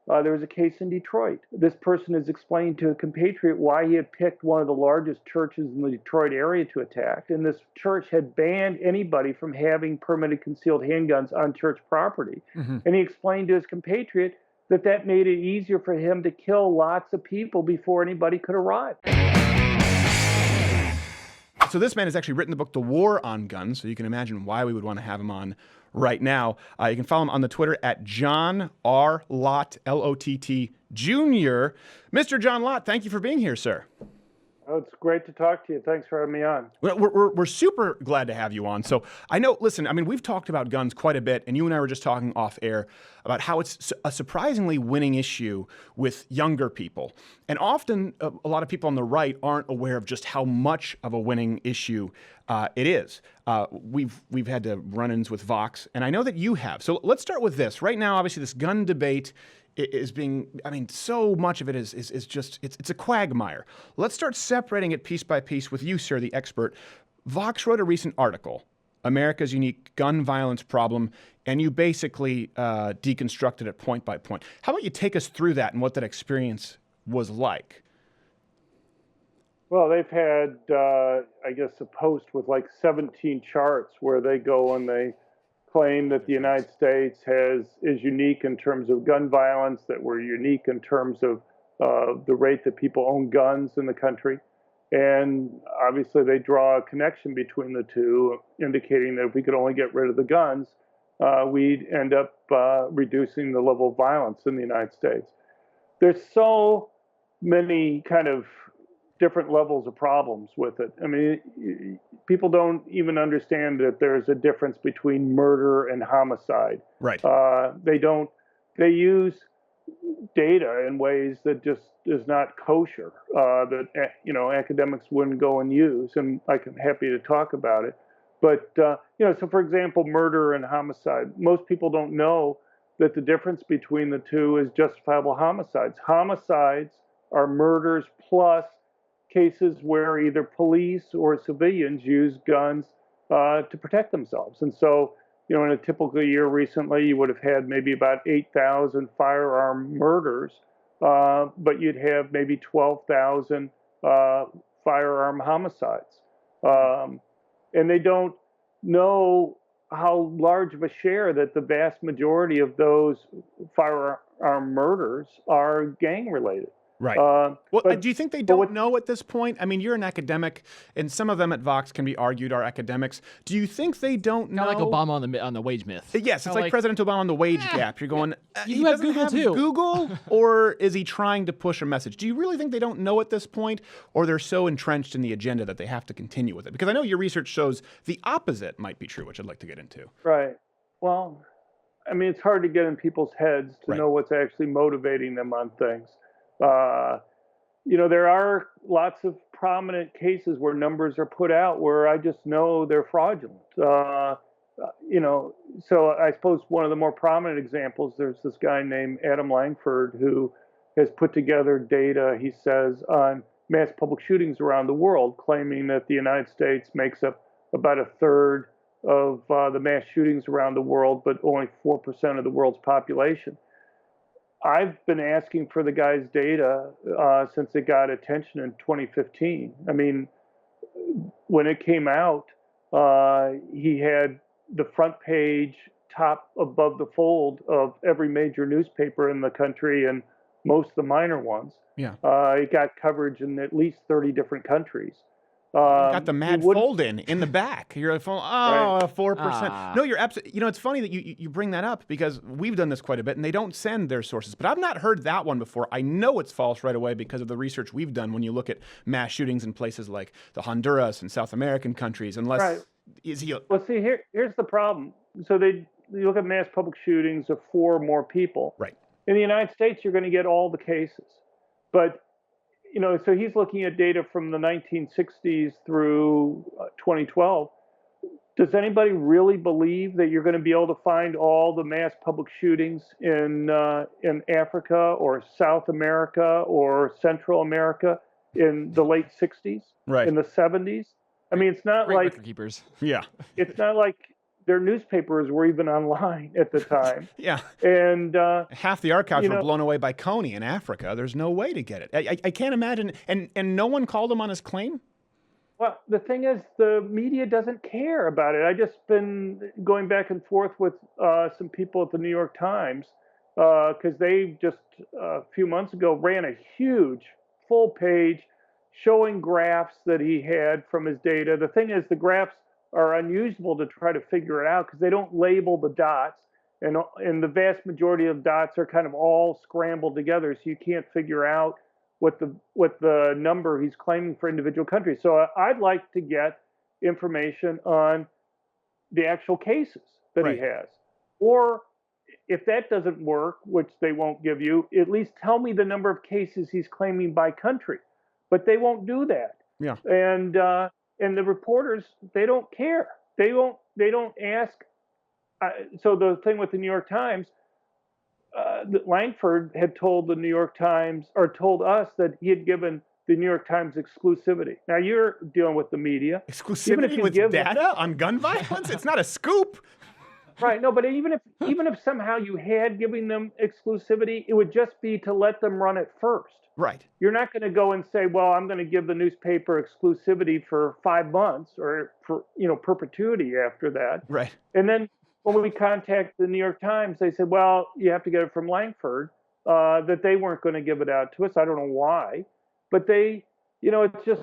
There was a case in Detroit. This person has explained to a compatriot why he had picked one of the largest churches in the Detroit area to attack, and this church had banned anybody from having permitted concealed handguns on church property. Mm-hmm. And he explained to his compatriot that that made it easier for him to kill lots of people before anybody could arrive. So this man has actually written the book, The War on Guns, so you can imagine why we would want to have him on right now. You can follow him on the Twitter at John R. Lott, L-O-T-T Jr. Mr. John Lott, thank you for being here, sir. Oh, it's great to talk to you. Thanks for having me on. We're super glad to have you on. So I know, listen, I mean, we've talked about guns quite a bit, and you and I were just talking off air about how it's a surprisingly winning issue with younger people. And often a lot of people on the right aren't aware of just how much of a winning issue it is. We've had to run-ins with Vox, and I know that you have. So let's start with this. Right now, obviously, this gun debate is being, I mean, so much of it is just, it's a quagmire. Let's start separating it piece by piece with you, sir, the expert. Vox wrote a recent article, America's Unique Gun Violence Problem, and you basically deconstructed it point by point. How about you take us through that and what that experience was like? Well, they've had, I guess, a post with like 17 charts where they go and they claim that the United States is unique in terms of gun violence, that we're unique in terms of the rate that people own guns in the country. And obviously they draw a connection between the two, indicating that if we could only get rid of the guns, we'd end up reducing the level of violence in the United States. There's so many kind of different levels of problems with it. I mean, people don't even understand that there's a difference between murder and homicide. Right. They use data in ways that just is not kosher, that, academics wouldn't go and use, and I'm happy to talk about it. But, so for example, murder and homicide, most people don't know that the difference between the two is justifiable homicides. Homicides are murders plus cases where either police or civilians use guns to protect themselves. And so, in a typical year recently, you would have had maybe about 8,000 firearm murders, but you'd have maybe 12,000 firearm homicides. And they don't know how large of a share that the vast majority of those firearm murders are gang related. Right. Do you think they don't know at this point? I mean, you're an academic, and some of them at Vox can be argued are academics. Do you think they don't know? Kind of like Obama on the wage myth. Yes, it's like President Obama on the wage gap. You're going, you have Google too. Google, or is he trying to push a message? Do you really think they don't know at this point, or they're so entrenched in the agenda that they have to continue with it? Because I know your research shows the opposite might be true, which I'd like to get into. Right. Well, I mean, it's hard to get in people's heads to know what's actually motivating them on things. There are lots of prominent cases where numbers are put out where I just know they're fraudulent. So I suppose one of the more prominent examples, there's this guy named Adam Langford who has put together data, he says, on mass public shootings around the world, claiming that the United States makes up about a third of the mass shootings around the world, but only 4% of the world's population. I've been asking for the guy's data since it got attention in 2015. I mean, when it came out, he had the front page top above the fold of every major newspaper in the country and most of the minor ones. Yeah. It got coverage in at least 30 different countries. Got the mad fold in the back. You're like, 4%. No, you're absolutely. It's funny that you bring that up because we've done this quite a bit, and they don't send their sources. But I've not heard that one before. I know it's false right away because of the research we've done. When you look at mass shootings in places like the Honduras and South American countries, unless is he? Well, see, here's the problem. So you look at mass public shootings of 4 or more people. Right. In the United States, you're going to get all the cases, but so he's looking at data from the 1960s through 2012. Does anybody really believe that you're going to be able to find all the mass public shootings in Africa or South America or Central America in the late 60s, right, in the 70s? I mean, it's not like keepers. Yeah. It's not like their newspapers were even online at the time. Yeah. And half the archives you were know, blown away by Coney in Africa. There's no way to get it. I can't imagine. And no one called him on his claim? well, the thing is, the media doesn't care about it. I just been going back and forth with some people at the New York Times because they just a few months ago ran a huge full page showing graphs that he had from his data. The thing is, the graphs are unusable to try to figure it out because they don't label the dots, and the vast majority of dots are kind of all scrambled together, so you can't figure out what the number he's claiming for individual countries. So I'd like to get information on the actual cases that he has, or if that doesn't work, which they won't give you, at least tell me the number of cases he's claiming by country. But they won't do that. Yeah. And the reporters, they don't care. They don't ask. So the thing with the New York Times, Langford had told the New York Times, or told us, that he had given the New York Times exclusivity. Now you're dealing with the media. Exclusivity with data on gun violence? It's not a scoop. Right. No, but even if somehow you had given them exclusivity, it would just be to let them run it first. Right. You're not going to go and say, well, I'm going to give the newspaper exclusivity for 5 months or for perpetuity after that. Right. And then when we contact the New York Times, they said, well, you have to get it from Langford, that they weren't going to give it out to us. I don't know why, but they, it's just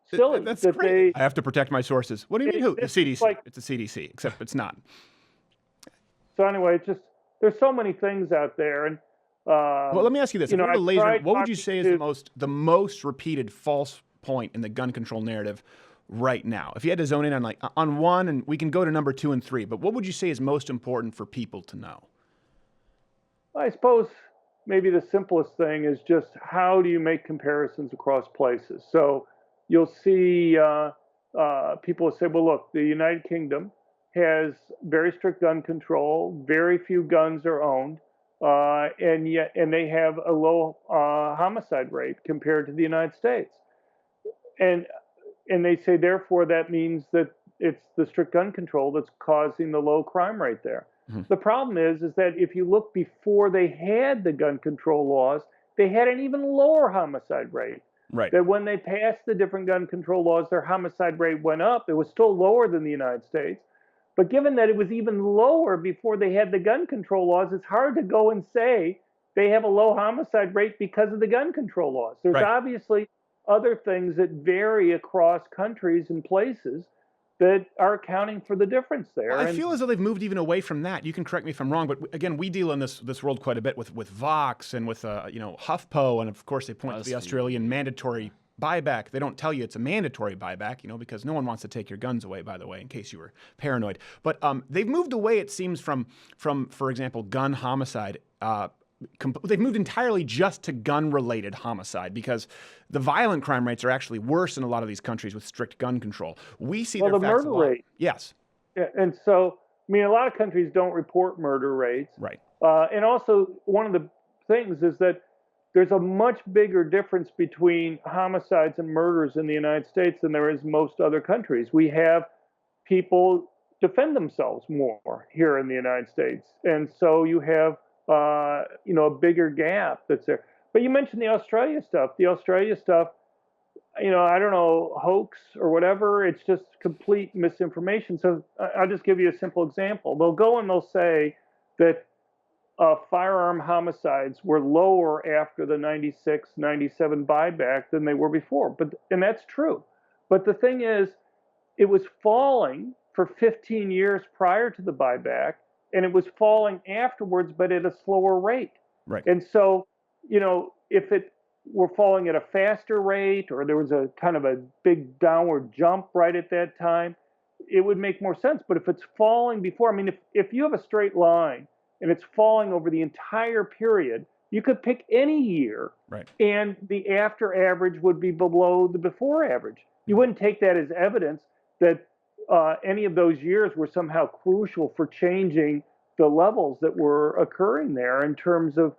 silly. That's that crazy. I have to protect my sources. What do you mean? Who? The CDC. It's the CDC, except it's not. So anyway, it's just, there's so many things out there. And well, let me ask you this. What would you say is the most repeated false point in the gun control narrative right now? If you had to zone in on one, and we can go to number 2 and 3, but what would you say is most important for people to know? I suppose maybe the simplest thing is just how do you make comparisons across places? So you'll see people say, well, look, the United Kingdom has very strict gun control, very few guns are owned, and they have a low homicide rate compared to the United States. And they say, therefore, that means that it's the strict gun control that's causing the low crime rate there. Mm-hmm. The problem is that if you look before they had the gun control laws, they had an even lower homicide rate. Right. That when they passed the different gun control laws, their homicide rate went up. It was still lower than the United States. But given that it was even lower before they had the gun control laws, it's hard to go and say they have a low homicide rate because of the gun control laws. There's obviously other things that vary across countries and places that are accounting for the difference there. Well, I feel as though they've moved even away from that. You can correct me if I'm wrong, but again, we deal in this world quite a bit with Vox and with HuffPo, and of course they point to the Australian mandatory buyback. They don't tell you it's a mandatory buyback, because no one wants to take your guns away, by the way, in case you were paranoid. But they've moved away, it seems, from for example, gun homicide. They've moved entirely just to gun-related homicide because the violent crime rates are actually worse in a lot of these countries with strict gun control. We see their the facts murder a lot. rate. Yes. Yeah, and so, a lot of countries don't report murder rates. Right. And also, one of the things is that there's a much bigger difference between homicides and murders in the United States than there is most other countries. We have people defend themselves more here in the United States. And so you have, a bigger gap that's there. But you mentioned the Australia stuff. The Australia stuff, I don't know, hoax or whatever. It's just complete misinformation. So I'll just give you a simple example. They'll go and they'll say that firearm homicides were lower after the 96, 97 buyback than they were before. And that's true. But the thing is, it was falling for 15 years prior to the buyback, and it was falling afterwards, but at a slower rate. Right. And so, if it were falling at a faster rate, or there was a kind of a big downward jump right at that time, it would make more sense. But if it's falling before, if you have a straight line and it's falling over the entire period, you could pick any year, right, and the after average would be below the before average. You wouldn't take that as evidence that any of those years were somehow crucial for changing the levels that were occurring there in terms of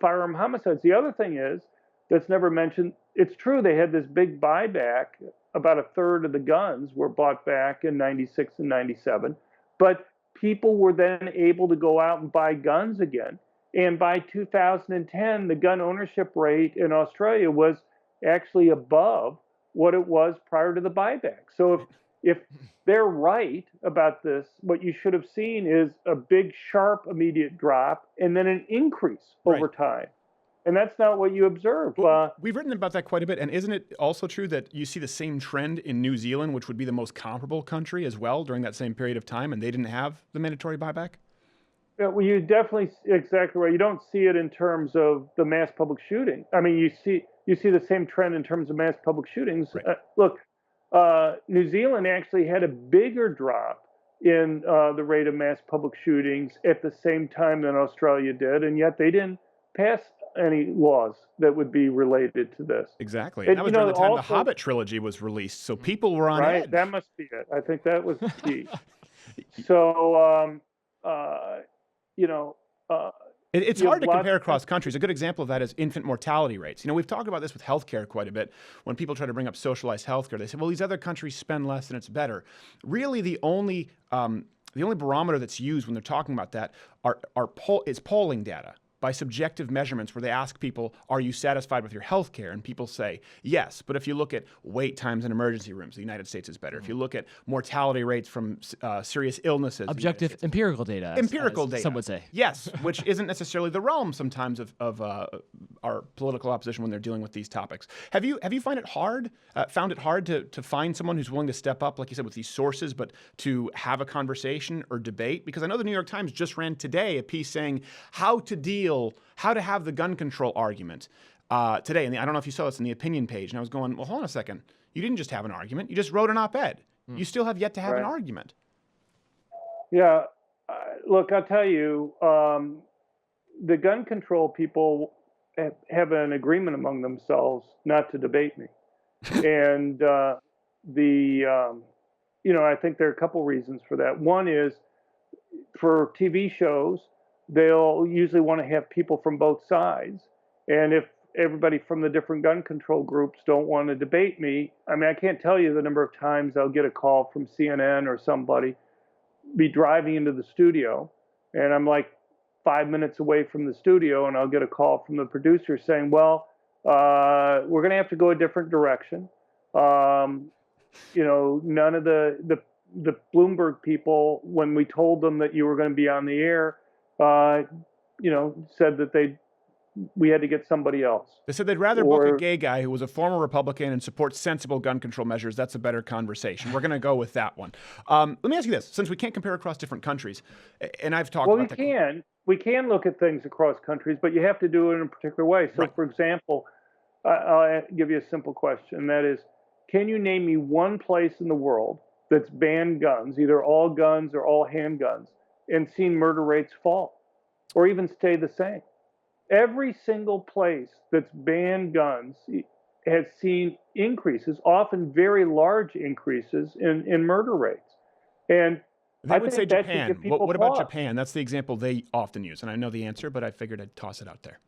firearm homicides. The other thing is, that's never mentioned, it's true they had this big buyback. About a third of the guns were bought back in 96 and 97. But people were then able to go out and buy guns again. And by 2010, the gun ownership rate in Australia was actually above what it was prior to the buyback. So if they're right about this, what you should have seen is a big, sharp, immediate drop and then an increase over time. And that's not what you observed. Well, we've written about that quite a bit. And isn't it also true that you see the same trend in New Zealand, which would be the most comparable country as well during that same period of time, and they didn't have the mandatory buyback? Yeah, well, you definitely, exactly right. You don't see it in terms of the mass public shooting. I mean, you see the same trend in terms of mass public shootings. Right. Look, New Zealand actually had a bigger drop in the rate of mass public shootings at the same time than Australia did, and yet they didn't pass any laws that would be related to this. Exactly. And that was during the time also, the Hobbit trilogy was released, so people were on edge. That must be it. I think that was key. So, it's hard to compare across countries. A good example of that is infant mortality rates. We've talked about this with healthcare quite a bit. When people try to bring up socialized healthcare, they say, well, these other countries spend less and it's better. Really, the only barometer that's used when they're talking about that is polling data by subjective measurements where they ask people, are you satisfied with your health care? And people say, yes. But if you look at wait times in emergency rooms, the United States is better. If you look at mortality rates from serious illnesses. Objective empirical data. Empirical data. Some would say. Yes, which isn't necessarily the realm sometimes of our political opposition when they're dealing with these topics. Have you found it hard to find someone who's willing to step up, like you said, with these sources, but to have a conversation or debate? Because I know the New York Times just ran today a piece saying how to have the gun control argument today. And I don't know if you saw this in the opinion page. And I was going, well, hold on a second. You didn't just have an argument. You just wrote an op-ed. You still have yet to have an argument. Yeah. Look, I'll tell you, the gun control people have an agreement among themselves not to debate me. And I think there are a couple reasons for that. One is for TV shows, they'll usually want to have people from both sides. And if everybody from the different gun control groups don't want to debate me, I mean, I can't tell you the number of times I'll get a call from CNN or somebody, be driving into the studio, and I'm like 5 minutes away from the studio, and I'll get a call from the producer saying, well, we're going to have to go a different direction. None of the Bloomberg people, when we told them that you were going to be on the air, said that we had to get somebody else. They said they'd rather book a gay guy who was a former Republican and supports sensible gun control measures. That's a better conversation. We're going to go with that one. Let me ask you this, since we can't compare across different countries, and I've talked about we can look at things across countries, but you have to do it in a particular way. So, for example, I'll give you a simple question, and that is, can you name me one place in the world that's banned guns, either all guns or all handguns, and seen murder rates fall or even stay the same? Every single place that's banned guns has seen increases, often very large increases in murder rates. And they would say Japan. What about Japan? That's the example they often use. And I know the answer, but I figured I'd toss it out there.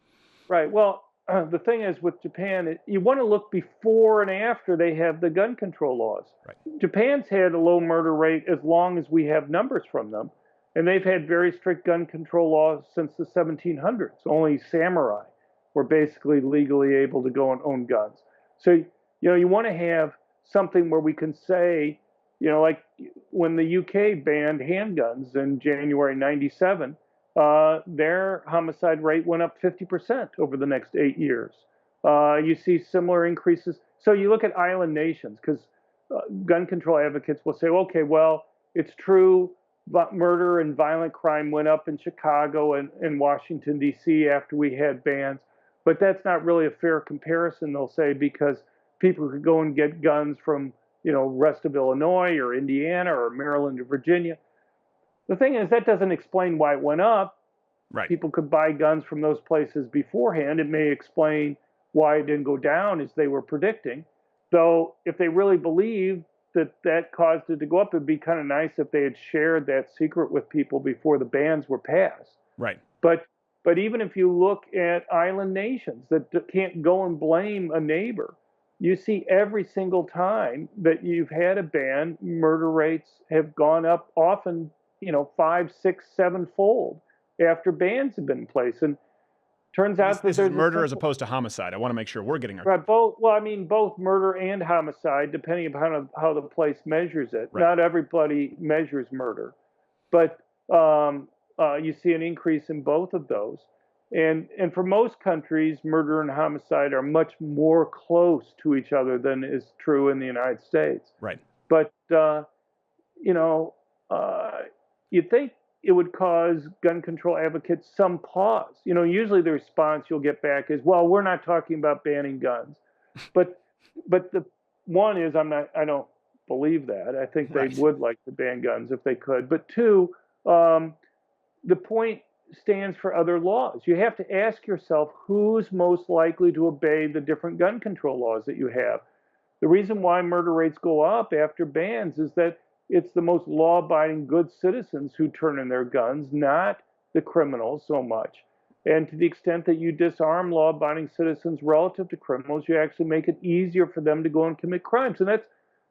Right. Well, the thing is with Japan, you want to look before and after they have the gun control laws. Right. Japan's had a low murder rate as long as we have numbers from them. And they've had very strict gun control laws since the 1700s. Only samurai were basically legally able to go and own guns. So, you want to have something where we can say, like when the UK banned handguns in January 97, their homicide rate went up 50% over the next 8 years. You see similar increases. So you look at island nations, because gun control advocates will say, okay, well, it's true, but murder and violent crime went up in Chicago and Washington, D.C. after we had bans. But that's not really a fair comparison, they'll say, because people could go and get guns from, rest of Illinois or Indiana or Maryland or Virginia. The thing is, that doesn't explain why it went up. Right. People could buy guns from those places beforehand. It may explain why it didn't go down as they were predicting. Though, if they really believe that caused it to go up, it'd be kind of nice if they had shared that secret with people before the bans were passed. Right. But even if you look at island nations that can't go and blame a neighbor, you see every single time that you've had a ban, murder rates have gone up, often 5, 6, 7-fold after bans have been in place. And turns out that This is there's murder as opposed to homicide. I want to make sure we're getting our right, both. Well, I mean, both murder and homicide, depending upon how the place measures it. Right. Not everybody measures murder, but you see an increase in both of those. And for most countries, murder and homicide are much more close to each other than is true in the United States. Right. But you'd think it would cause gun control advocates some pause. Usually the response you'll get back is, "Well, we're not talking about banning guns," but the one is I don't believe that. I think they would like to ban guns if they could. But two, the point stands for other laws. You have to ask yourself who's most likely to obey the different gun control laws that you have. The reason why murder rates go up after bans is that it's the most law-abiding good citizens who turn in their guns, not the criminals so much. And to the extent that you disarm law-abiding citizens relative to criminals, you actually make it easier for them to go and commit crimes. And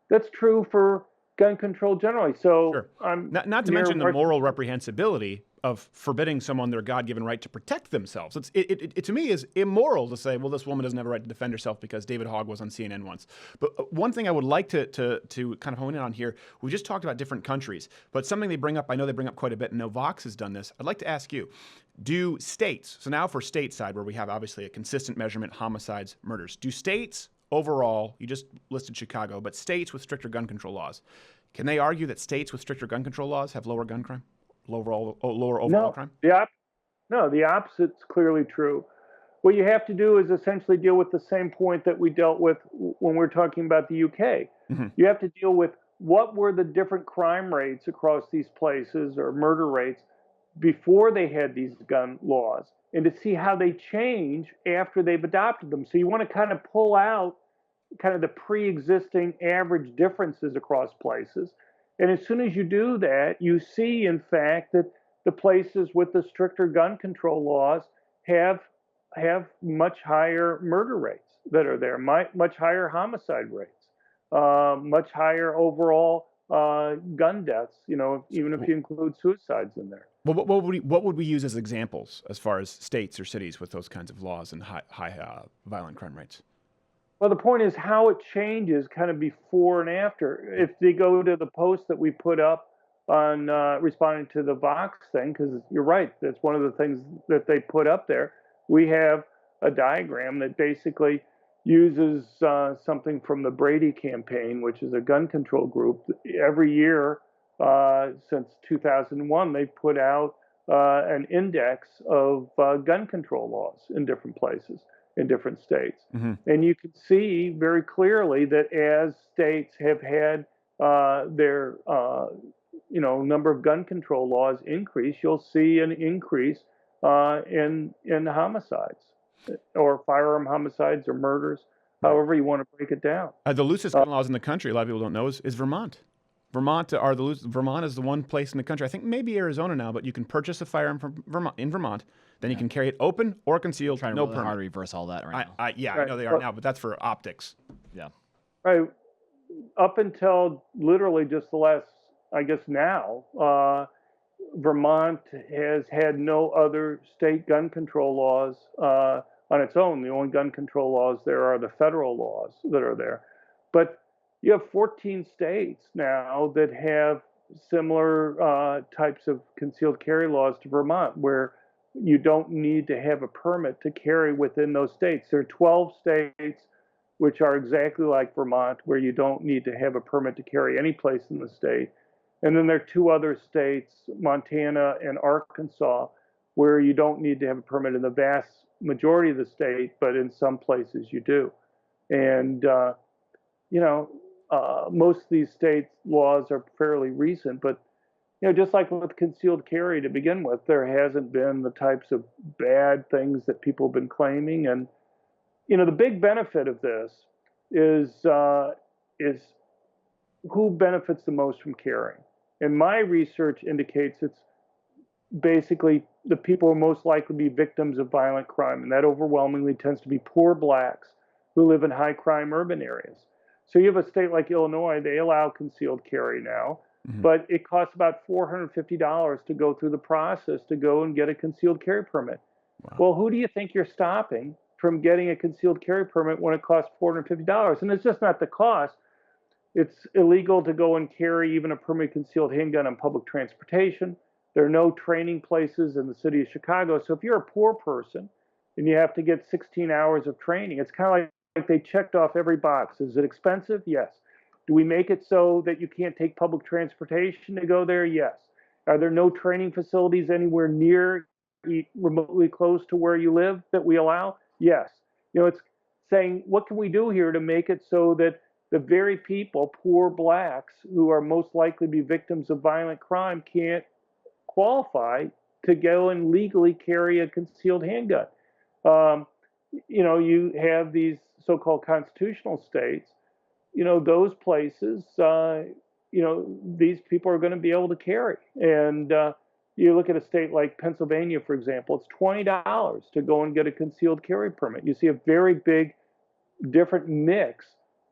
that's true for gun control generally. So Sure. I'm not to mention the moral reprehensibility of forbidding someone their God-given right to protect themselves. It to me is immoral to say, well, this woman doesn't have a right to defend herself because David Hogg was on CNN once. But one thing I would like to kind of hone in on here, we just talked about different countries, but something they bring up, I know they bring up quite a bit, and Vox has done this. I'd like to ask you, do states, so now for stateside where we have obviously a consistent measurement, homicides, murders, do states overall, you just listed Chicago, but states with stricter gun control laws, can they argue that states with stricter gun control laws have lower gun crime? Lower overall crime? No, the opposite's clearly true. What you have to do is essentially deal with the same point that we dealt with when we're talking about the UK. Mm-hmm. You have to deal with what were the different crime rates across these places or murder rates before they had these gun laws, and to see how they change after they've adopted them. So you want to kind of pull out kind of the pre-existing average differences across places. And as soon as you do that, you see, in fact, that the places with the stricter gun control laws have much higher murder rates that are there, much higher homicide rates, much higher overall gun deaths, even if you include suicides in there. Well, what would we use as examples as far as states or cities with those kinds of laws and high violent crime rates? Well, the point is how it changes kind of before and after. If they go to the post that we put up on responding to the Vox thing, because you're right, that's one of the things that they put up there. We have a diagram that basically uses something from the Brady campaign, which is a gun control group. Every year since 2001, they put out an index of gun control laws in different places, in different states. Mm-hmm. And you can see very clearly that as states have had their number of gun control laws increase, you'll see an increase in homicides or firearm homicides or murders, however you want to break it down. The loosest gun laws in the country, a lot of people don't know, is Vermont. Vermont is the one place in the country, I think maybe Arizona now, but you can purchase a firearm in Vermont. Then you can carry it open or concealed, no permit. Hard to reverse all that right now. I know they are now, but that's for optics. Yeah. Right. Up until literally just the last, I guess now, Vermont has had no other state gun control laws on its own. The only gun control laws there are the federal laws that are there. But you have 14 states now that have similar types of concealed carry laws to Vermont, where you don't need to have a permit to carry within those states. There are 12 states which are exactly like Vermont, where you don't need to have a permit to carry any place in the state. And then there are 2 other states, Montana and Arkansas, where you don't need to have a permit in the vast majority of the state, but in some places you do. And, most of these states' laws are fairly recent, but just like with concealed carry to begin with, there hasn't been the types of bad things that people have been claiming. And, the big benefit of this is who benefits the most from carrying. And my research indicates it's basically the people who are most likely to be victims of violent crime. And that overwhelmingly tends to be poor blacks who live in high crime urban areas. So you have a state like Illinois, they allow concealed carry now. but it costs about $450 to go through the process to go and get a concealed carry permit. Wow. Well, who do you think you're stopping from getting a concealed carry permit when it costs $450? And it's just not the cost. It's illegal to go and carry even a permanent concealed handgun on public transportation. There are no training places in the city of Chicago. So if you're a poor person and you have to get 16 hours of training, it's kind of like they checked off every box. Is it expensive? Yes. Do we make it so that you can't take public transportation to go there? Yes. Are there no training facilities anywhere near, remotely close to where you live that we allow? Yes. It's saying, what can we do here to make it so that the very people, poor blacks, who are most likely to be victims of violent crime, can't qualify to go and legally carry a concealed handgun? You have these so-called constitutional states. Those places, these people are going to be able to carry. And you look at a state like Pennsylvania, for example, it's $20 to go and get a concealed carry permit. You see a very big, different mix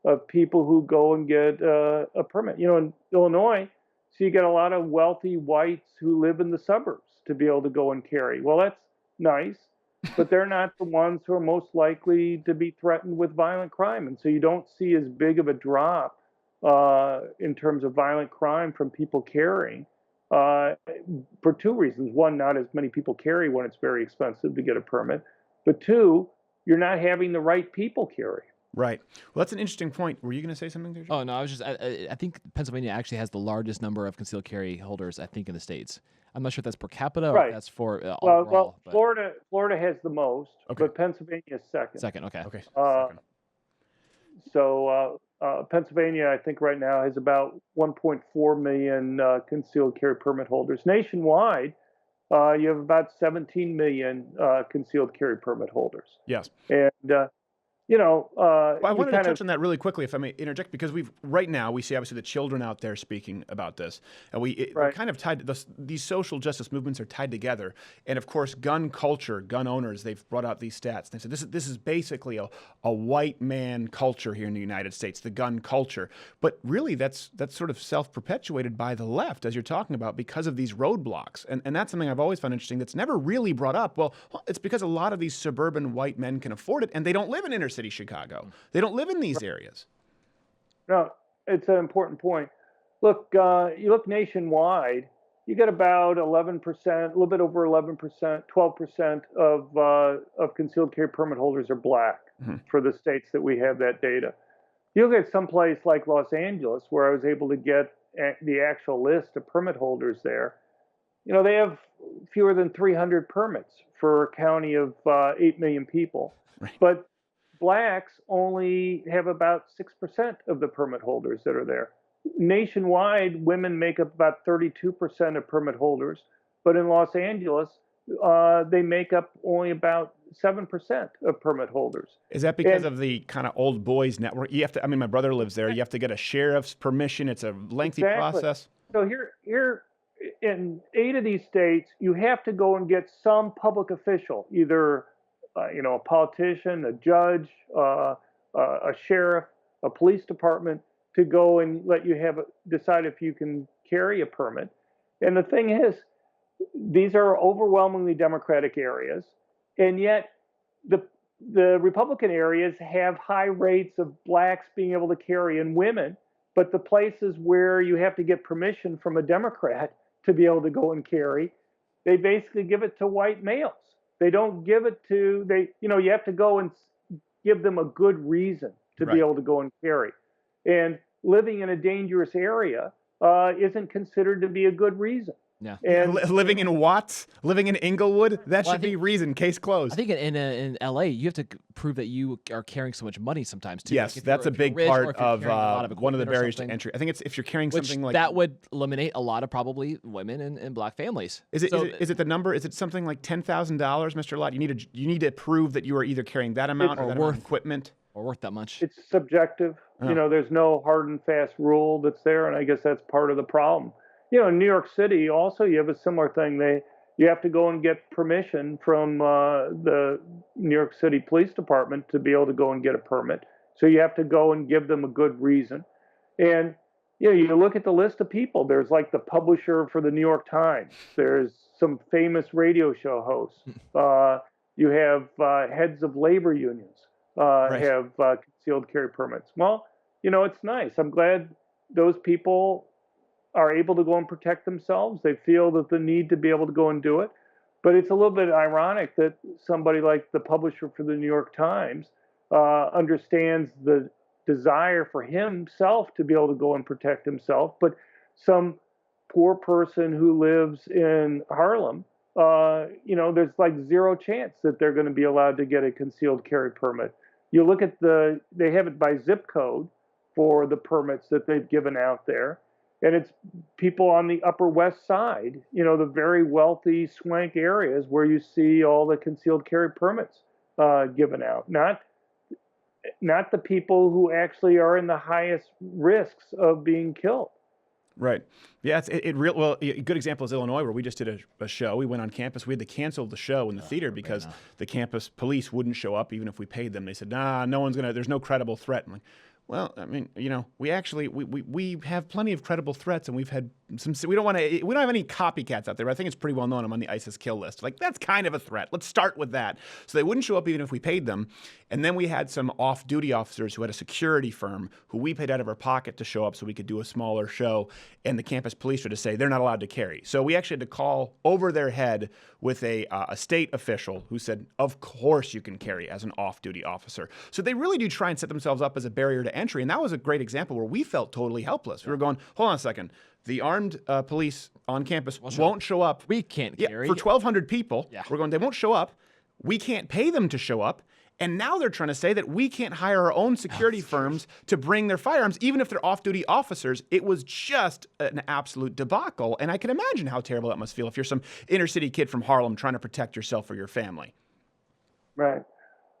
of people who go and get a permit. In Illinois, so you get a lot of wealthy whites who live in the suburbs to be able to go and carry. Well, that's nice, but they're not the ones who are most likely to be threatened with violent crime. And so you don't see as big of a drop in terms of violent crime from people carrying for two reasons. One, not as many people carry when it's very expensive to get a permit. But two, you're not having the right people carry. Right. Well, that's an interesting point. Were you going to say something there, John? Oh, no, I think Pennsylvania actually has the largest number of concealed carry holders, I think, in the states. I'm not sure if that's per capita or if that's for overall. Well, Florida has the most, but Pennsylvania is second. Second, okay. Okay. So Pennsylvania, I think right now has about 1.4 million concealed carry permit holders. Nationwide, you have about 17 million concealed carry permit holders. Yes. And I wanted to touch on that really quickly, if I may interject, because right now we see obviously the children out there speaking about this, and we're kind of tied to these social justice movements are tied together, and of course, gun culture, gun owners, they've brought out these stats. They said this is basically a white man culture here in the United States, the gun culture, but really that's sort of self-perpetuated by the left, as you're talking about, because of these roadblocks, and that's something I've always found interesting that's never really brought up. Well, it's because a lot of these suburban white men can afford it, and they don't live in inner city Chicago. They don't live in these areas. No, it's an important point. Look, you look nationwide, you get about 11%, a little bit over 11%, 12% of concealed carry permit holders are black for the states that we have that data. You look at some place like Los Angeles, where I was able to get the actual list of permit holders there. They have fewer than 300 permits for a county of 8 million people. Right. But blacks only have about 6% of the permit holders that are there. Nationwide, women make up about 32% of permit holders, but in Los Angeles, they make up only about 7% of permit holders. Is that because of the kind of old boys network? You have to. I mean, my brother lives there. You have to get a sheriff's permission. It's a lengthy process. So here in 8 of these states, you have to go and get some public official, either a politician, a judge, a sheriff, a police department, to go and let you decide if you can carry a permit. And the thing is, these are overwhelmingly Democratic areas, and yet the Republican areas have high rates of blacks being able to carry and women, but the places where you have to get permission from a Democrat to be able to go and carry, they basically give it to white males. They don't give it to, you have to go and give them a good reason to be able to go and carry. And living in a dangerous area isn't considered to be a good reason. Yeah. And living in Watts, living in Inglewood, that should be reason, case closed. I think in LA, you have to prove that you are carrying so much money sometimes too. Yes, like that's a big part of one of the barriers to something. entry. I think it's if you're carrying something like that would eliminate a lot of probably women and black families. Is it the number? Is it something like $10,000, Mr. Lott? You need to prove that you are either carrying that amount or that amount of equipment. Or worth that much. It's subjective. Oh. There's no hard and fast rule that's there, and I guess that's part of the problem. In New York City, also, you have a similar thing. You have to go and get permission from the New York City Police Department to be able to go and get a permit. So you have to go and give them a good reason. And, you look at the list of people. There's like the publisher for the New York Times. There's some famous radio show hosts. You have heads of labor unions have concealed carry permits. Well, it's nice. I'm glad those people are able to go and protect themselves. They feel that the need to be able to go and do it. But it's a little bit ironic that somebody like the publisher for the New York Times understands the desire for himself to be able to go and protect himself, but some poor person who lives in Harlem, there's like zero chance that they're going to be allowed to get a concealed carry permit. You look at they have it by zip code for the permits that they've given out there, and it's people on the Upper West Side, the very wealthy, swank areas where you see all the concealed carry permits given out, not the people who actually are in the highest risks of being killed. Right. Yeah. Well, a good example is Illinois, where we just did a show. We went on campus. We had to cancel the show in the theater because the campus police wouldn't show up even if we paid them. They said, nah, no one's there's no credible threat. I'm like, well, I mean, we actually we have plenty of credible threats, and we've had some. We don't have any copycats out there. But I think it's pretty well known I'm on the ISIS kill list. Like, that's kind of a threat. Let's start with that. So they wouldn't show up even if we paid them. And then we had some off-duty officers who had a security firm who we paid out of our pocket to show up so we could do a smaller show. And the campus police were to say they're not allowed to carry. So we actually had to call over their head with a state official who said, of course you can carry as an off-duty officer. So they really do try and set themselves up as a barrier to entry. And that was a great example where we felt totally helpless. We were going, hold on a second. The armed police on campus won't show up. We can't carry. For 1,200 people, we're going, they won't show up. We can't pay them to show up. And now they're trying to say that we can't hire our own security firms to bring their firearms, even if they're off-duty officers. It was just an absolute debacle. And I can imagine how terrible that must feel if you're some inner-city kid from Harlem trying to protect yourself or your family. Right.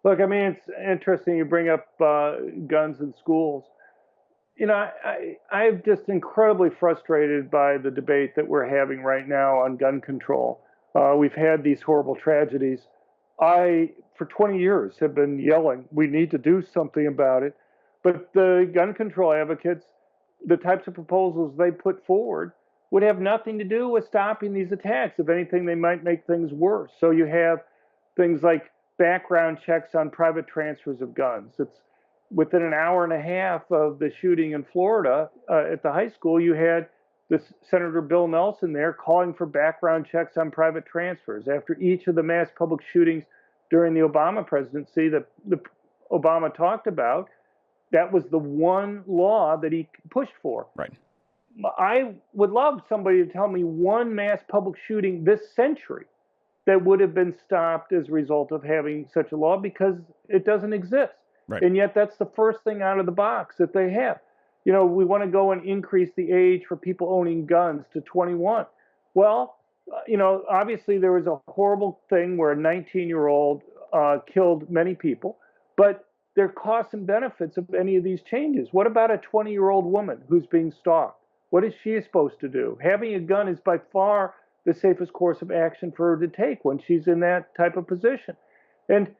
Look, I mean, it's interesting you bring up guns in schools. I'm just incredibly frustrated by the debate that we're having right now on gun control. We've had these horrible tragedies. For 20 years, have been yelling, we need to do something about it. But the gun control advocates, the types of proposals they put forward would have nothing to do with stopping these attacks. If anything, they might make things worse. So you have things like background checks on private transfers of guns. It's within an hour and a half of the shooting in Florida at the high school, you had Senator Bill Nelson there calling for background checks on private transfers. After each of the mass public shootings during the Obama presidency that Obama talked about, that was the one law that he pushed for. Right. I would love somebody to tell me one mass public shooting this century that would have been stopped as a result of having such a law, because it doesn't exist. Right. And yet that's the first thing out of the box that they have. We want to go and increase the age for people owning guns to 21. Well, obviously there was a horrible thing where a 19-year-old killed many people, but there are costs and benefits of any of these changes. What about a 20-year-old woman who's being stalked? What is she supposed to do? Having a gun is by far the safest course of action for her to take when she's in that type of position. And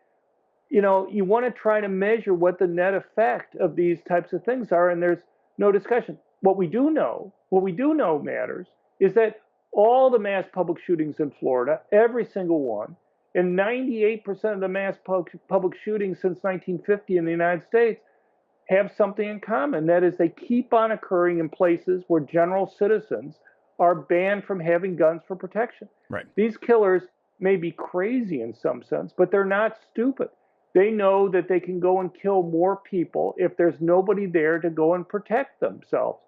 you want to try to measure what the net effect of these types of things are, and there's no discussion. What we do know matters, is that all the mass public shootings in Florida, every single one, and 98% of the mass public shootings since 1950 in the United States have something in common. That is, they keep on occurring in places where general citizens are banned from having guns for protection. Right. These killers may be crazy in some sense, but they're not stupid. They know that they can go and kill more people if there's nobody there to go and protect themselves.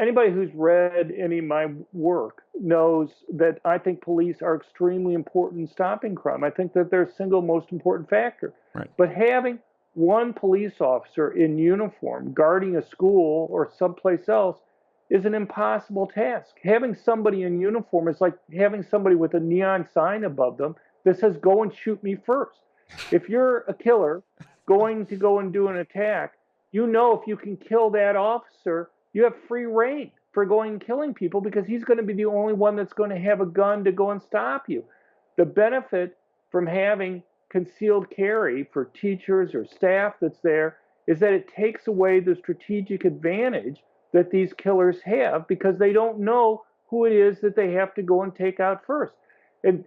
Anybody who's read any of my work knows that I think police are extremely important in stopping crime. I think that they're the single most important factor. Right. But having one police officer in uniform guarding a school or someplace else is an impossible task. Having somebody in uniform is like having somebody with a neon sign above them that says, go and shoot me first. If you're a killer going to go and do an attack, if you can kill that officer, you have free reign for going and killing people, because he's going to be the only one that's going to have a gun to go and stop you. The benefit from having concealed carry for teachers or staff that's there is that it takes away the strategic advantage that these killers have because they don't know who it is that they have to go and take out first. And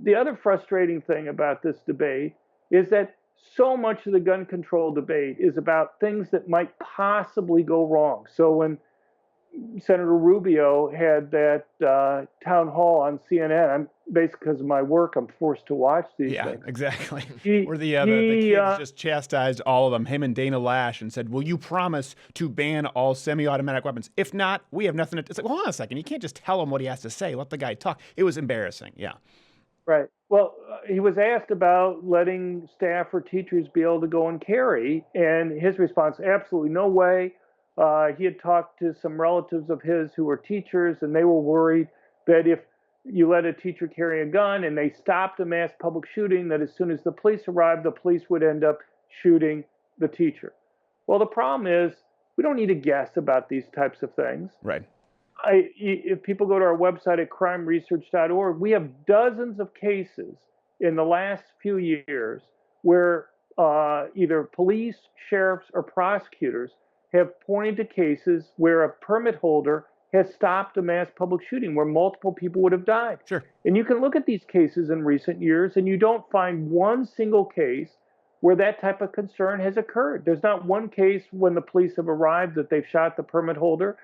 the other frustrating thing about this debate is that so much of the gun control debate is about things that might possibly go wrong. So when Senator Rubio had that town hall on CNN, I'm basically because of my work, I'm forced to watch these things. Yeah, exactly. Where the kids just chastised all of them, him and Dana Lash, and said, "Will you promise to ban all semi-automatic weapons? If not, we have nothing to." It's like, hold on a second, you can't just tell him what he has to say. Let the guy talk. It was embarrassing. Yeah. Right. Well, he was asked about letting staff or teachers be able to go and carry, and his response, absolutely no way. He had talked to some relatives of his who were teachers, and they were worried that if you let a teacher carry a gun and they stopped a mass public shooting, that as soon as the police arrived, the police would end up shooting the teacher. Well, the problem is we don't need to guess about these types of things. Right. If people go to our website at crimeresearch.org, we have dozens of cases in the last few years where either police, sheriffs, or prosecutors have pointed to cases where a permit holder has stopped a mass public shooting where multiple people would have died. Sure. And you can look at these cases in recent years and you don't find one single case where that type of concern has occurred. There's not one case when the police have arrived that they've shot the permit holder.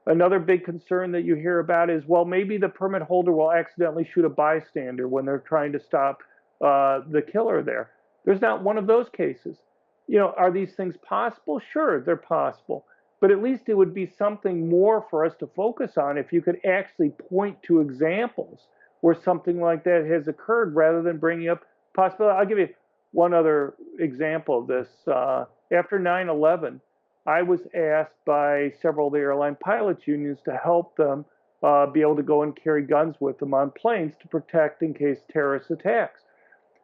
Another big concern that you hear about is, well, maybe the permit holder will accidentally shoot a bystander when they're trying to stop the killer there. There's not one of those cases. You know, are these things possible? Sure, they're possible. But at least it would be something more for us to focus on if you could actually point to examples where something like that has occurred rather than bringing up possibility. I'll give you one other example of this. After 9/11, I was asked by several of the airline pilots unions to help them be able to go and carry guns with them on planes to protect in case terrorist attacks.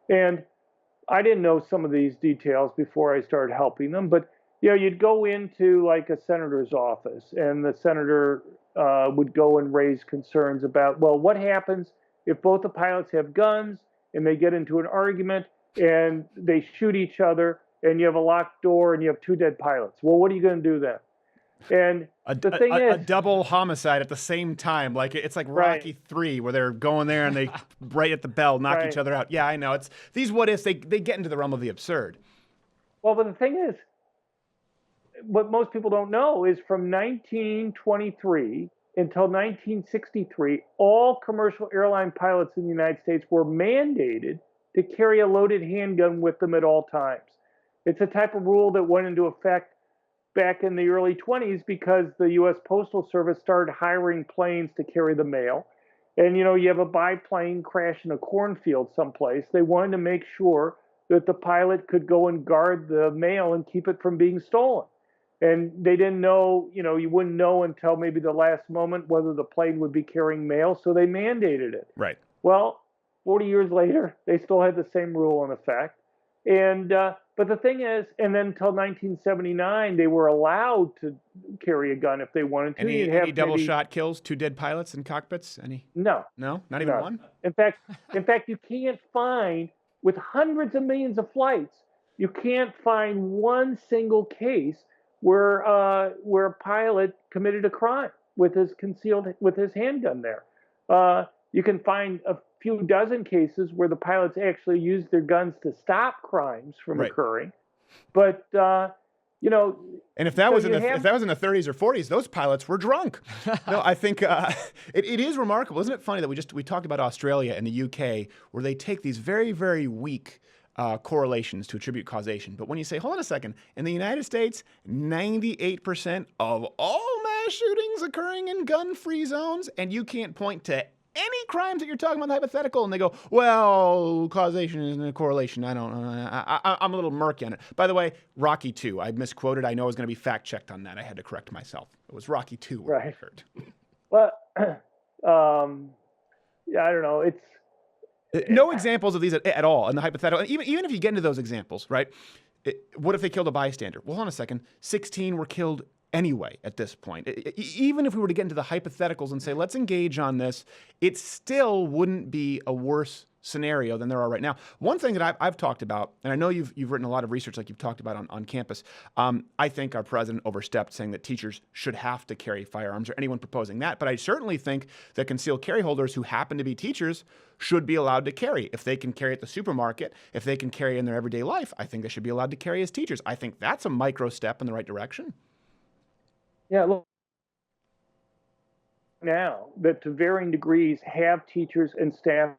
And I didn't know some of these details before I started helping them, but you know, you'd go into like a senator's office and the senator would go and raise concerns about, well, what happens if both the pilots have guns and they get into an argument and they shoot each other and you have a locked door and you have two dead pilots? Well, what are you going to do then? And the thing is, a double homicide at the same time, like it's like Rocky III, where they're going there and they right at the bell knock each other out. Yeah, I know. It's these what ifs. They get into the realm of the absurd. Well, but the thing is, what most people don't know is from 1923 until 1963, all commercial airline pilots in the United States were mandated to carry a loaded handgun with them at all times. It's a type of rule that went into effect back in the early 20s because the U.S. Postal Service started hiring planes to carry the mail. And, you know, you have a biplane crash in a cornfield someplace. They wanted to make sure that the pilot could go and guard the mail and keep it from being stolen. And they didn't know, you know, you wouldn't know until maybe the last moment whether the plane would be carrying mail, so they mandated it. Right. Well, 40 years later, they still had the same rule in effect. And but the thing is, and then until 1979, they were allowed to carry a gun if they wanted to. Any double shot kills, two dead pilots in cockpits? Any? No. No? Not even one? In fact, you can't find, with hundreds of millions of flights, you can't find one single case where a pilot committed a crime with his handgun there. You can find a few dozen cases where the pilots actually used their guns to stop crimes from occurring, but you know. And if that was in the 30s or 40s, those pilots were drunk. No, I think it is remarkable, isn't it? Funny that we talked about Australia and the UK, where they take these very, very weak correlations to attribute causation. But when you say, hold on a second, in the United States, 98% of all mass shootings occurring in gun-free zones, and you can't point to any crimes that you're talking about hypothetical, and they go, well, causation isn't a correlation. I'm a little murky on it. By the way, Rocky II, I misquoted. I know I was going to be fact-checked on that. I had to correct myself. It was Rocky II when it occurred. Well, yeah, I don't know. No examples of these at all in the hypothetical. Even if you get into those examples, right? What if they killed a bystander? Well, hold on a second. 16 were killed anyway at this point. Even if we were to get into the hypotheticals and say, let's engage on this, it still wouldn't be a worse scenario than there are right now. One thing that I've talked about, and I know you've written a lot of research like you've talked about on campus, I think our president overstepped saying that teachers should have to carry firearms, or anyone proposing that. But I certainly think that concealed carry holders who happen to be teachers should be allowed to carry. If they can carry at the supermarket, if they can carry in their everyday life, I think they should be allowed to carry as teachers. I think that's a micro step in the right direction. Yeah, look, now that to varying degrees have teachers and staff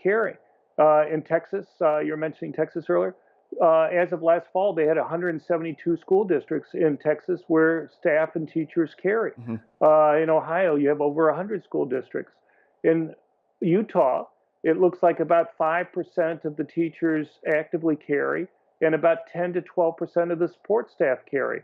carry. In Texas, you were mentioning Texas earlier. As of last fall, they had 172 school districts in Texas where staff and teachers carry. In Ohio, you have over 100 school districts. In Utah, it looks like about 5% of the teachers actively carry, and about 10 to 12% of the support staff carry.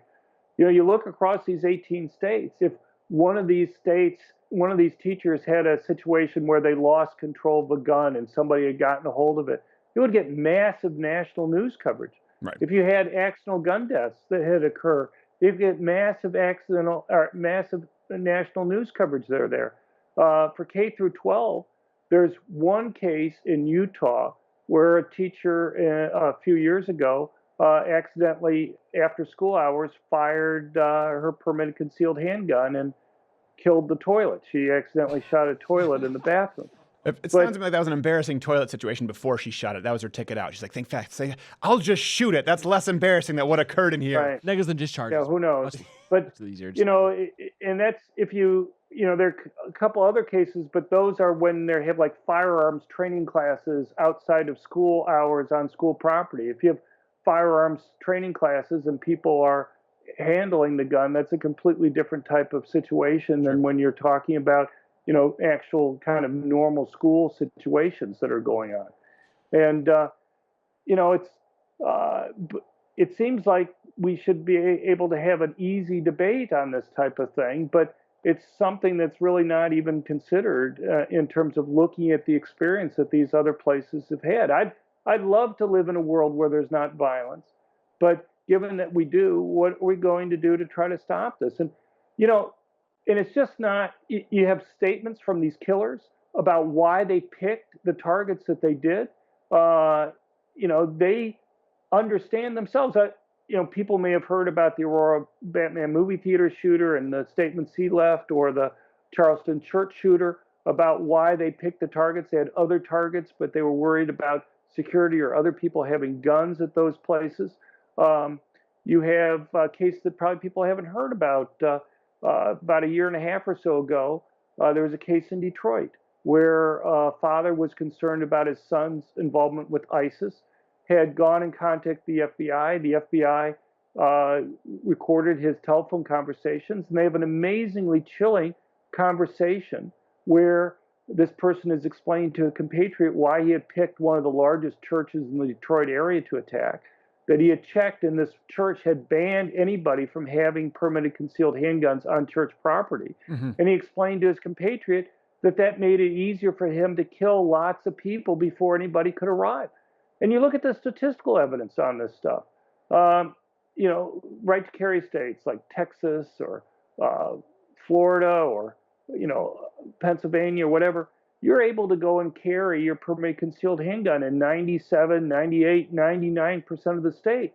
You look across these 18 states, if one of these teachers had a situation where they lost control of a gun and somebody had gotten a hold of it, it would get massive national news coverage. Right. If you had accidental gun deaths that had occurred, you'd get massive national news coverage that are there. For K through 12, there's one case in Utah where a teacher a few years ago accidentally, after school hours, fired her permitted concealed handgun and killed the toilet. She accidentally shot a toilet in the bathroom. It sounds like that was an embarrassing toilet situation before she shot it. That was her ticket out. She's like, think fast. Say, I'll just shoot it. That's less embarrassing than what occurred in here. Right. Negligent discharge. Yeah, who knows? But, and that's if there are a couple other cases, but those are when they have like firearms training classes outside of school hours on school property. If you have firearms training classes and people are handling the gun, that's a completely different type of situation than when you're talking about, actual kind of normal school situations that are going on. And, it seems like we should be able to have an easy debate on this type of thing, but it's something that's really not even considered in terms of looking at the experience that these other places have had. I'd love to live in a world where there's not violence, but given that we do, what are we going to do to try to stop this? And, and it's just not, you have statements from these killers about why they picked the targets that they did. They understand themselves. People may have heard about the Aurora Batman movie theater shooter and the statements he left, or the Charleston church shooter, about why they picked the targets. They had other targets, but they were worried about security or other people having guns at those places. You have a case that probably people haven't heard about. About a year and a half or so ago, there was a case in Detroit where a father was concerned about his son's involvement with ISIS, had gone and contacted the FBI. The FBI recorded his telephone conversations, and they have an amazingly chilling conversation where this person is explaining to a compatriot why he had picked one of the largest churches in the Detroit area to attack, that he had checked and this church had banned anybody from having permitted concealed handguns on church property. And he explained to his compatriot that made it easier for him to kill lots of people before anybody could arrive. And you look at the statistical evidence on this stuff. Right to carry states like Texas or Florida or Pennsylvania or whatever, you're able to go and carry your permitted concealed handgun in 97, 98, 99% of the state.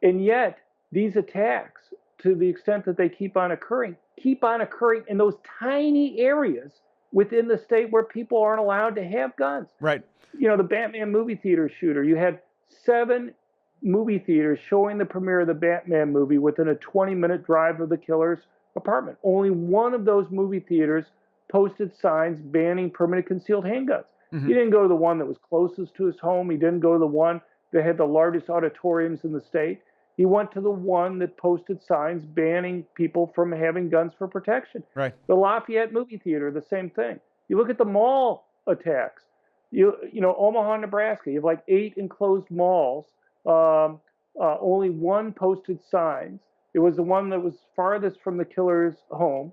And yet, these attacks, to the extent that they keep on occurring in those tiny areas within the state where people aren't allowed to have guns. Right. The Batman movie theater shooter, you had 7 movie theaters showing the premiere of the Batman movie within a 20-minute drive of the killer's apartment. Only one of those movie theaters posted signs banning permitted concealed handguns. He didn't go to the one that was closest to his home. He didn't go to the one that had the largest auditoriums in the state. He went to the one that posted signs banning people from having guns for protection. Right. The Lafayette movie theater, the same thing. You look at the mall attacks. Omaha, Nebraska, you have like 8 enclosed malls. Only one posted signs. It was the one that was farthest from the killer's home.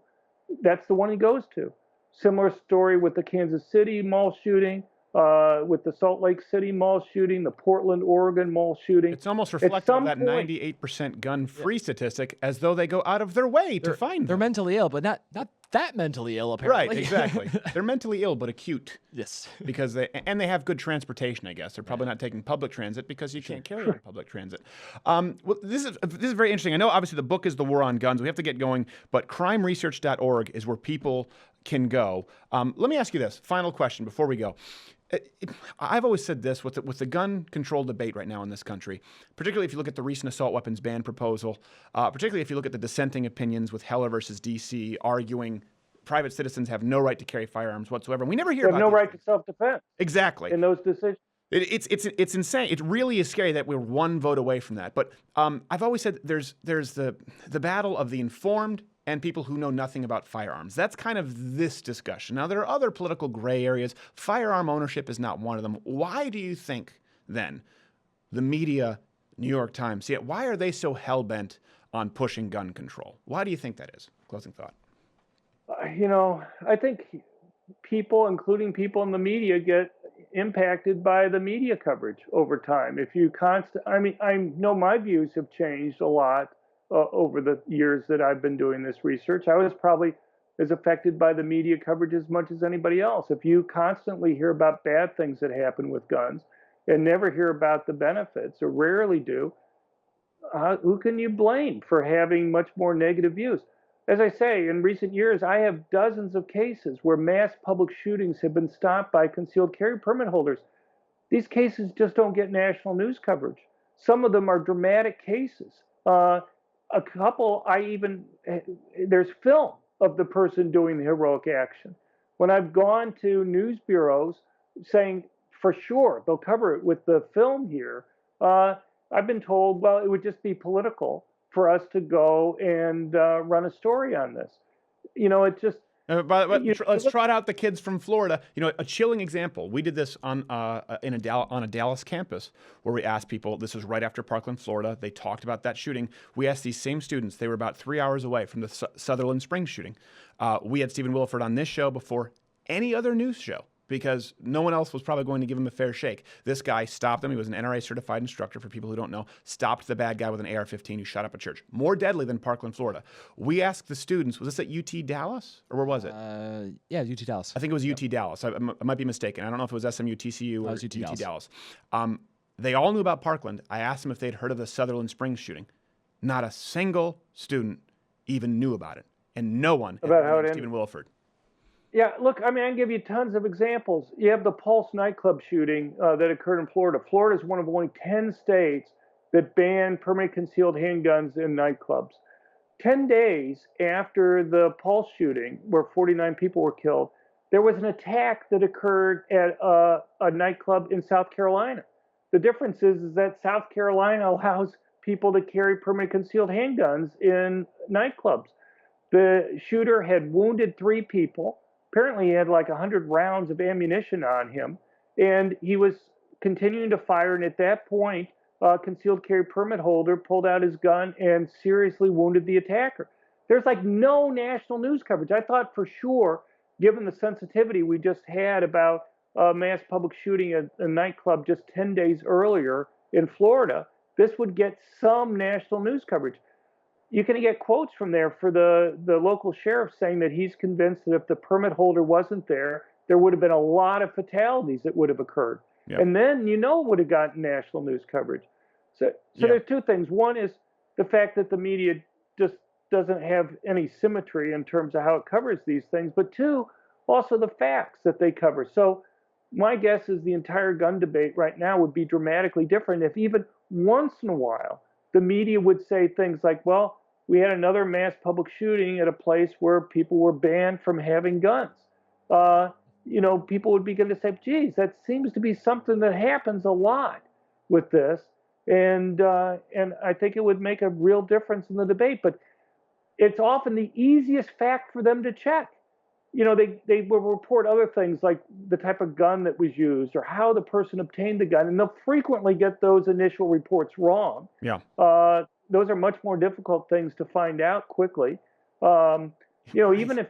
That's the one he goes to. Similar story with the Kansas City mall shooting, with the Salt Lake City mall shooting, the Portland, Oregon mall shooting. It's almost reflective of that 98% gun-free statistic, as though they go out of their way to find them. They're mentally ill, but not that mentally ill, apparently. Right, exactly. They're mentally ill, but acute. Yes. Because they have good transportation, I guess. They're probably not taking public transit because you can't carry on public transit. Well, this is very interesting. I know, obviously, the book is The War on Guns. We have to get going, but crimeresearch.org is where people can go. Let me ask you this final question before we go. I've always said this with the gun control debate right now in this country, particularly if you look at the recent assault weapons ban proposal, particularly if you look at the dissenting opinions with Heller versus D.C. arguing private citizens have no right to carry firearms whatsoever. We never hear about no right to self-defense. Exactly. In those decisions. It's insane. It really is scary that we're one vote away from that. But I've always said there's the battle of the informed and people who know nothing about firearms. That's kind of this discussion. Now, there are other political gray areas. Firearm ownership is not one of them. Why do you think, then, the media, New York Times, why are they so hell-bent on pushing gun control? Why do you think that is? Closing thought. I think people, including people in the media, get impacted by the media coverage over time. If you I know my views have changed a lot over the years that I've been doing this research. I was probably as affected by the media coverage as much as anybody else. If you constantly hear about bad things that happen with guns and never hear about the benefits, or rarely do, who can you blame for having much more negative views? As I say, in recent years, I have dozens of cases where mass public shootings have been stopped by concealed carry permit holders. These cases just don't get national news coverage. Some of them are dramatic cases. A couple, there's film of the person doing the heroic action. When I've gone to news bureaus saying, for sure, they'll cover it with the film here, I've been told, well, it would just be political for us to go and run a story on this. It just... let's trot out the kids from Florida. A chilling example. We did this on a Dallas campus where we asked people. This was right after Parkland, Florida. They talked about that shooting. We asked these same students. They were about 3 hours away from the Sutherland Springs shooting. We had Stephen Williford on this show before any other news show, because no one else was probably going to give him a fair shake. This guy stopped him. He was an NRA-certified instructor, for people who don't know, stopped the bad guy with an AR-15 who shot up a church. More deadly than Parkland, Florida. We asked the students, was this at UT Dallas, or where was it? Yeah, UT Dallas. I think it was UT Dallas. I might be mistaken. I don't know if it was SMU, TCU, or UT Dallas. They all knew about Parkland. I asked them if they'd heard of the Sutherland Springs shooting. Not a single student even knew about it, and no one about how it Stephen Williford. Yeah, look, I can give you tons of examples. You have the Pulse nightclub shooting that occurred in Florida. Florida is one of only 10 states that ban permanent concealed handguns in nightclubs. 10 days after the Pulse shooting, where 49 people were killed, there was an attack that occurred at a nightclub in South Carolina. The difference is that South Carolina allows people to carry permanent concealed handguns in nightclubs. The shooter had wounded 3 people. Apparently, he had like 100 rounds of ammunition on him, and he was continuing to fire. And at that point, a concealed carry permit holder pulled out his gun and seriously wounded the attacker. There's like no national news coverage. I thought for sure, given the sensitivity we just had about mass public shooting at a nightclub just 10 days earlier in Florida, this would get some national news coverage. You can get quotes from there for the local sheriff saying that he's convinced that if the permit holder wasn't there, there would have been a lot of fatalities that would have occurred. Yep. And then it would have gotten national news coverage. So there's 2 things. One is the fact that the media just doesn't have any symmetry in terms of how it covers these things. But 2, also the facts that they cover. So my guess is the entire gun debate right now would be dramatically different if even once in a while the media would say things like, well, we had another mass public shooting at a place where people were banned from having guns. People would begin to say, geez, that seems to be something that happens a lot with this. And I think it would make a real difference in the debate. But it's often the easiest fact for them to check. They will report other things like the type of gun that was used or how the person obtained the gun, and they'll frequently get those initial reports wrong. Yeah. Those are much more difficult things to find out quickly. Even if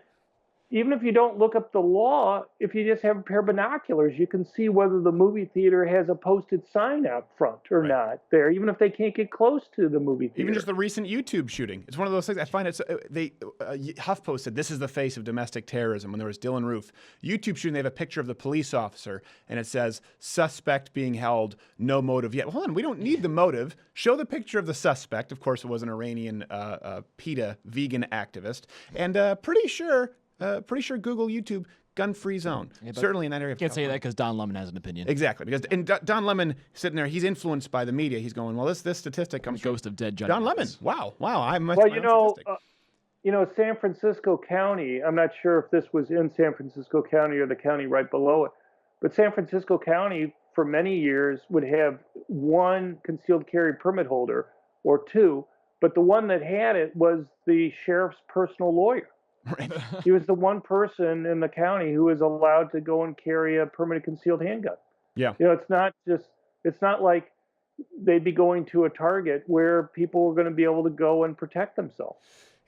even if you don't look up the law, if you just have a pair of binoculars, you can see whether the movie theater has a posted sign out front or not there, even if they can't get close to the movie theater. Even just the recent YouTube shooting. It's one of those things. I find it, HuffPost said, this is the face of domestic terrorism when there was Dylan Roof. YouTube shooting, they have a picture of the police officer, and it says, suspect being held, no motive yet. Well, hold on, we don't need the motive. Show the picture of the suspect. Of course, it was an Iranian PETA vegan activist. And pretty sure Google, YouTube, gun-free zone. Yeah, certainly in that area. Can't say that because Don Lemon has an opinion. Exactly, because Don Lemon sitting there, he's influenced by the media. He's going, well, this statistic comes from Ghost of Dead Johnny Don Lemon. Wow, I must. Well, you know, San Francisco County. I'm not sure if this was in San Francisco County or the county right below it, but San Francisco County for many years would have one concealed carry permit holder or two, but the one that had it was the sheriff's personal lawyer. Right. He was the one person in the county who was allowed to go and carry a permanent concealed handgun. Yeah. You know, it's not like they'd be going to a Target where people were going to be able to go and protect themselves.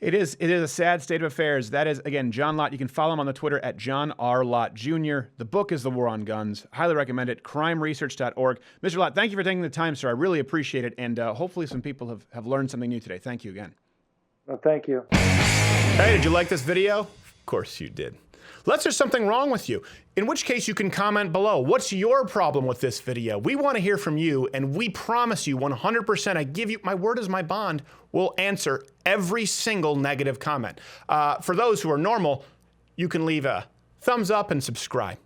It is a sad state of affairs. That is, again, John Lott. You can follow him on the Twitter at John R. Lott Jr. The book is The War on Guns. Highly recommend it. crimeresearch.org. Mr. Lott, thank you for taking the time, sir. I really appreciate it. And hopefully some people have learned something new today. Thank you again. Well, thank you. Hey, did you like this video? Of course you did. Unless there's something wrong with you, in which case you can comment below. What's your problem with this video? We want to hear from you, and we promise you 100%, I give you, my word is my bond, we'll answer every single negative comment. For those who are normal, you can leave a thumbs up and subscribe.